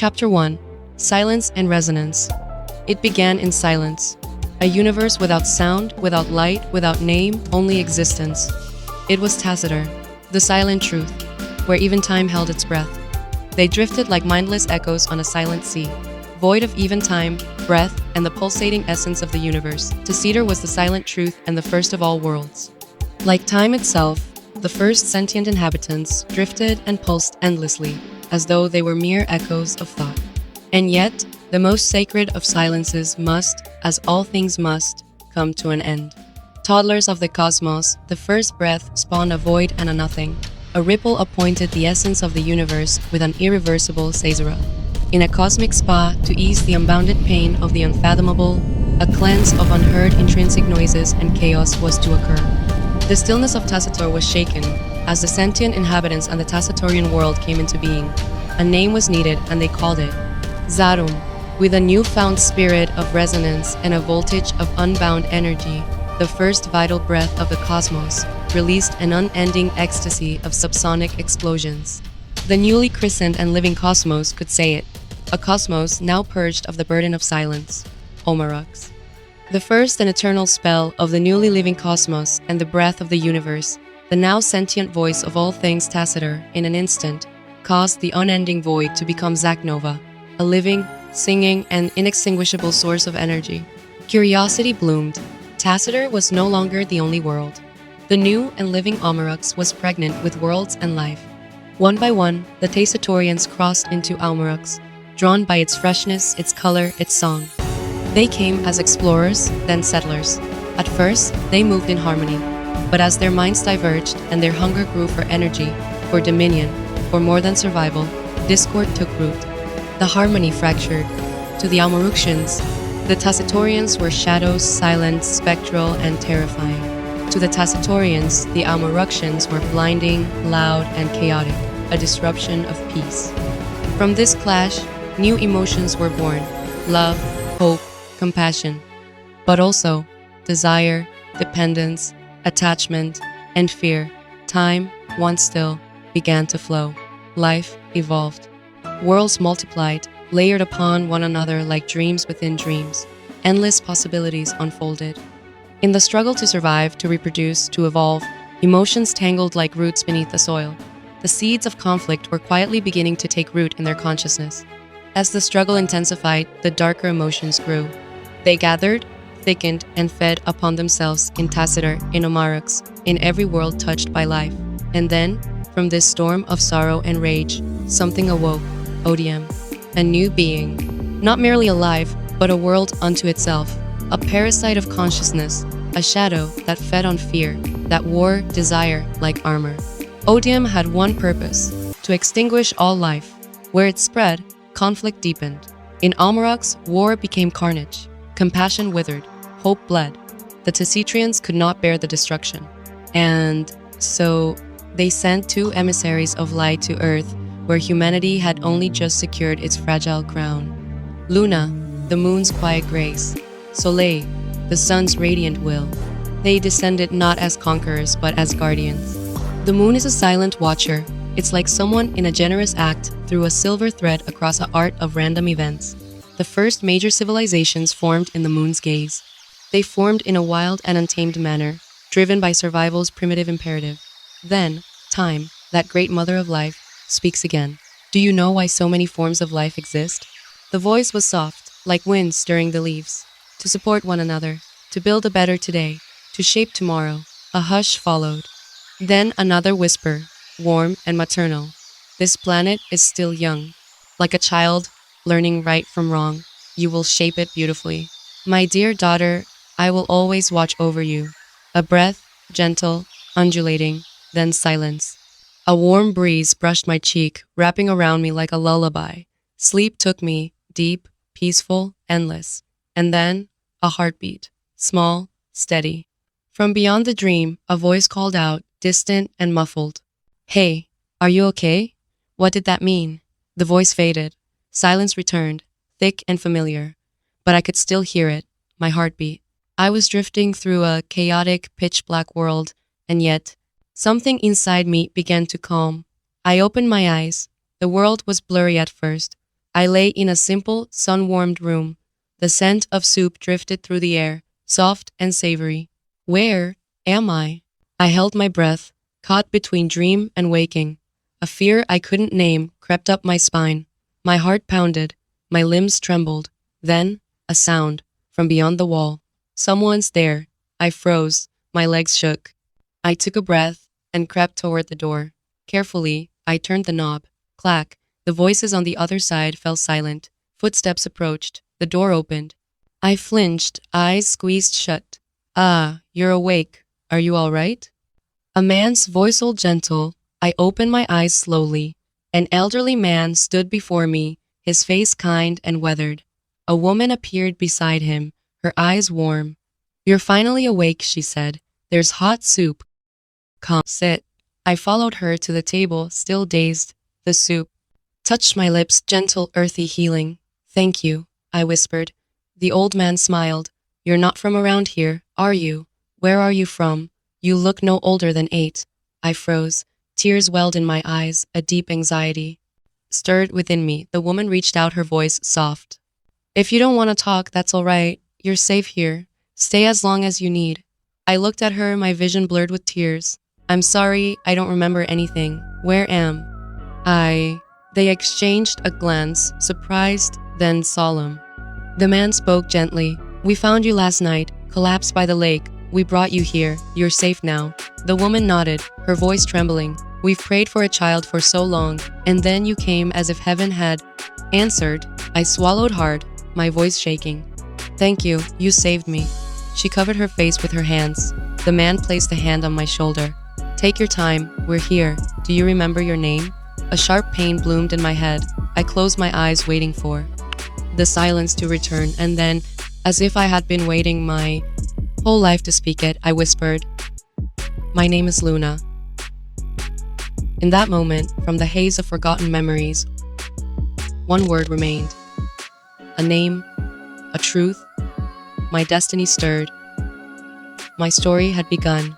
Chapter 1: Silence and Resonance. It began in silence. A universe without sound, without light, without name, only existence. It was Tacitor, the silent truth, where even time held its breath. They drifted like mindless echoes on a silent sea, void of even time, breath, and the pulsating essence of the universe. Tacitor was the silent truth and the first of all worlds. Like time itself, the first sentient inhabitants drifted and pulsed endlessly, as though they were mere echoes of thought. And yet, the most sacred of silences must, as all things must, come to an end. Toddlers of the cosmos, the first breath spawned a void and a nothing. A ripple appointed the essence of the universe with an irreversible caesura. In a cosmic spa, to ease the unbounded pain of the unfathomable, a cleanse of unheard intrinsic noises and chaos was to occur. The stillness of Tacitor was shaken, as the sentient inhabitants and the Tacitorian world came into being. A name was needed, and they called it Zarum. With a newfound spirit of resonance and a voltage of unbound energy, the first vital breath of the cosmos released an unending ecstasy of subsonic explosions. The newly christened and living cosmos could say it, a cosmos now purged of the burden of silence, Omarux. The first and eternal spell of the newly living cosmos and the breath of the universe, the now sentient voice of all things Tacitor, in an instant, caused the unending void to become Zacnova, a living, singing, and inextinguishable source of energy. Curiosity bloomed. Tacitor was no longer the only world. The new and living Omarux was pregnant with worlds and life. One by one, the Tacitorians crossed into Omarux, drawn by its freshness, its color, its song. They came as explorers, then settlers. At first, they moved in harmony, but as their minds diverged and their hunger grew for energy, for dominion, for more than survival, discord took root. The harmony fractured. To the Omaruxians, the Tacitorians were shadows, silent, spectral, and terrifying. To the Tacitorians, the Omaruxians were blinding, loud, and chaotic, a disruption of peace. From this clash, new emotions were born: love, hope, compassion, but also desire, dependence, attachment, and fear. Time, once still, began to flow. Life evolved. Worlds multiplied, layered upon one another like dreams within dreams. Endless possibilities unfolded. In the struggle to survive, to reproduce, to evolve, emotions tangled like roots beneath the soil. The seeds of conflict were quietly beginning to take root in their consciousness. As the struggle intensified, the darker emotions grew. They gathered, thickened, and fed upon themselves in Tacitor, in Omarux, in every world touched by life. And then, from this storm of sorrow and rage, something awoke, Odium, a new being, not merely alive, but a world unto itself, a parasite of consciousness, a shadow that fed on fear, that wore desire like armor. Odium had one purpose: to extinguish all life. Where it spread, conflict deepened. In Omarux, war became carnage, compassion withered, hope bled. The Tacitrians could not bear the destruction. And so they sent two emissaries of light to Earth, where humanity had only just secured its fragile crown. Luna, the moon's quiet grace. Soleil, the sun's radiant will. They descended not as conquerors, but as guardians. The moon is a silent watcher. It's like someone in a generous act threw a silver thread across an art of random events. The first major civilizations formed in the moon's gaze. They formed in a wild and untamed manner, driven by survival's primitive imperative. Then, time, that great mother of life, speaks again. Do you know why so many forms of life exist? The voice was soft, like wind stirring the leaves. To support one another, to build a better today, to shape tomorrow. A hush followed. Then another whisper, warm and maternal. This planet is still young. Like a child, learning right from wrong. You will shape it beautifully. My dear daughter, I will always watch over you. A breath, gentle, undulating, then silence. A warm breeze brushed my cheek, wrapping around me like a lullaby. Sleep took me, deep, peaceful, endless. And then, a heartbeat, small, steady. From beyond the dream, a voice called out, distant and muffled. Hey, are you okay? What did that mean? The voice faded. Silence returned, thick and familiar. But I could still hear it, my heartbeat. I was drifting through a chaotic, pitch-black world, and yet, something inside me began to calm. I opened my eyes. The world was blurry at first, I lay in a simple, sun-warmed room. The scent of soup drifted through the air, soft and savory. Where am I? I held my breath, caught between dream and waking. A fear I couldn't name crept up my spine. My heart pounded, my limbs trembled. Then, a sound, from beyond the wall. Someone's there. I froze, my legs shook. I took a breath and crept toward the door. Carefully, I turned the knob. Clack, the voices on the other side fell silent. Footsteps approached. The door opened. I flinched, eyes squeezed shut. Ah, you're awake. Are you all right? A man's voice all gentle. I opened my eyes slowly. An elderly man stood before me, his face kind and weathered. A woman appeared beside him, her eyes warm. You're finally awake, she said. There's hot soup. Come, sit. I followed her to the table, still dazed. The soup touched my lips, gentle, earthy healing. Thank you, I whispered. The old man smiled. You're not from around here, are you? Where are you from? You look no older than 8. I froze. Tears welled in my eyes, a deep anxiety stirred within me. The woman reached out, her voice soft. If you don't want to talk, that's all right. You're safe here. Stay as long as you need. I looked at her, my vision blurred with tears. I'm sorry, I don't remember anything. Where am I? They exchanged a glance, surprised, then solemn. The man spoke gently. We found you last night, collapsed by the lake. We brought you here. You're safe now. The woman nodded, her voice trembling. We've prayed for a child for so long, and then you came as if heaven had answered. I swallowed hard, my voice shaking. Thank you, you saved me. She covered her face with her hands. The man placed a hand on my shoulder. Take your time, we're here. Do you remember your name? A sharp pain bloomed in my head. I closed my eyes, waiting for the silence to return, and then, as if I had been waiting my whole life to speak it, I whispered, My name is Luna. In that moment, from the haze of forgotten memories, one word remained. A name, a truth. My destiny stirred. My story had begun.